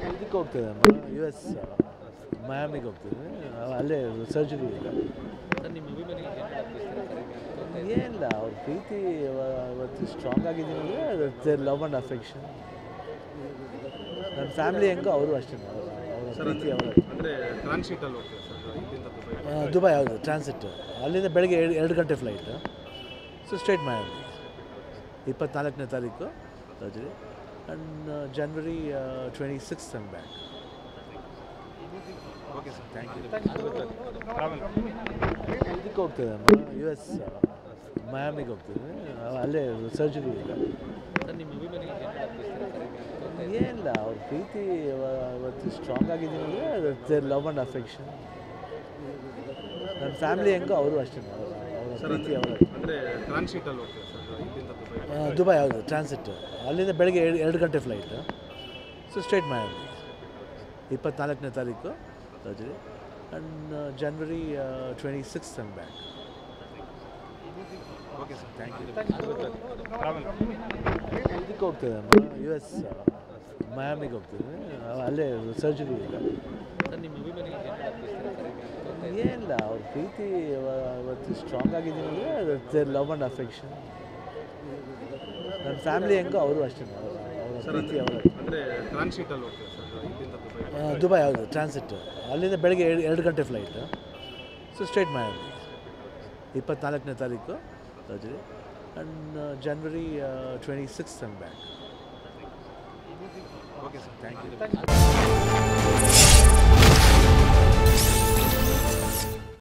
ಇದಕ್ಕೆ ಹೋಗ್ತಿದ್ದೆ US ಮಯಾಮಿಗೆ ಹೋಗ್ತಿದ್ದೆ ಅಲ್ಲೇ ಸರ್ಜರಿ ಇಲ್ಲ ನಿಮ್ಮ ಅಭಿಮಾನಿಗೆ ಏನಿಲ್ಲ ಅವ್ರ ಪ್ರೀತಿ ಇವತ್ತು ಸ್ಟ್ರಾಂಗ್ ಆಗಿದ್ದೀನಿ ಅಂದರೆ ದೇರ್ ಲವ್ ಆ್ಯಂಡ್ ಅಫೆಕ್ಷನ್ ನನ್ನ ಫ್ಯಾಮಿಲಿ ಹೆಂಗೋ ಅವರು ಅಷ್ಟೇ ಅವರ ಪ್ರೀತಿ ಅವರ ಅಂದರೆ ಟ್ರಾನ್ಸಿಟಲ್ಲಿ ಹೋಗ್ತೀವಿ ಸರ್ ಇಲ್ಲಿಂದ ದುಬೈ ಹೌದು ಟ್ರಾನ್ಸಿಟ್ ಅಲ್ಲಿಂದ ಬೆಳಗ್ಗೆ 2 ಗಂಟೆ ಫ್ಲೈಟ್ ಸೊ ಸ್ಟ್ರೇಟ್ ಮಯಾಮಿ 24ನೇ ತಾರೀಕು surgery and January 26th I'm back. Okay sir thank you ಇದಕ್ಕೆ ಹೋಗ್ತಿದ್ದೆ US ಮಯಾಮಿಗೆ ಹೋಗ್ತಿದ್ದೆ ಅಲ್ಲೇ ಸರ್ಜರಿ ಇಲ್ಲ ಸರ್ ನಿಮ್ಮ ಅಭಿಮಾನಿಗೆ ಏನಿಲ್ಲ ಅವ್ರ ಪ್ರೀತಿ ಇವತ್ತು ಸ್ಟ್ರಾಂಗ್ ಆಗಿದ್ದೀನಿ ಅಂದರೆ ದೇರ್ ಲವ್ ಆ್ಯಂಡ್ ಅಫೆಕ್ಷನ್ ನನ್ನ ಫ್ಯಾಮಿಲಿ ಹೆಂಗೋ ಅವರು ಅಷ್ಟೇ ಅವರ ಪ್ರೀತಿ ಅವರ ಅಂದರೆ ಟ್ರಾನ್ಸಿಟಲ್ಲಿ ಹೋಗ್ತೀವಿ ಸರ್ ಇಲ್ಲಿಂದ ದುಬೈ ಹೌದು ಟ್ರಾನ್ಸಿಟ್ ಅಲ್ಲಿಂದ ಬೆಳಗ್ಗೆ 2 ಗಂಟೆ ಫ್ಲೈಟ್ ಸೊ ಸ್ಟ್ರೇಟ್ ಮಯಾಮಿ 24ನೇ ತಾರೀಕು surgery and January 26th I'm back. Okay sir thank you ಇದಕ್ಕೆ ಹೋಗ್ತಿದ್ದೆ US ಮಯಾಮಿಗೆ ಹೋಗ್ತಿದ್ದೆ ಅಲ್ಲೇ ಸರ್ಜರಿ ಇಲ್ಲ ಸರ್ ನಿಮ್ಮ ಅಭಿಮಾನಿಗೆ ಏನಿಲ್ಲ ಅವ್ರ ಪ್ರೀತಿ ಇವತ್ತು ಸ್ಟ್ರಾಂಗ್ ಆಗಿದ್ದೀನಿ ಅಂದರೆ ದೇರ್ ಲವ್ ಆ್ಯಂಡ್ ಅಫೆಕ್ಷನ್ ನನ್ನ ಫ್ಯಾಮಿಲಿ ಹೆಂಗೋ ಅವರು ಅಷ್ಟೇ ಅವರ ಪ್ರೀತಿ ಅವರ ಅಂದರೆ ಟ್ರಾನ್ಸಿಟಲ್ಲಿ ಹೋಗ್ತೀವಿ ಸರ್ ಇಲ್ಲಿಂದ ದುಬೈ ಹೌದು ಟ್ರಾನ್ಸಿಟ್ ಅಲ್ಲಿಂದ ಬೆಳಗ್ಗೆ 2 ಗಂಟೆ ಫ್ಲೈಟ್ ಸೊ ಸ್ಟ್ರೇಟ್ ಮಯಾಮಿ 24ನೇ ತಾರೀಕು surgery and January 26th I'm back. Okay sir thank you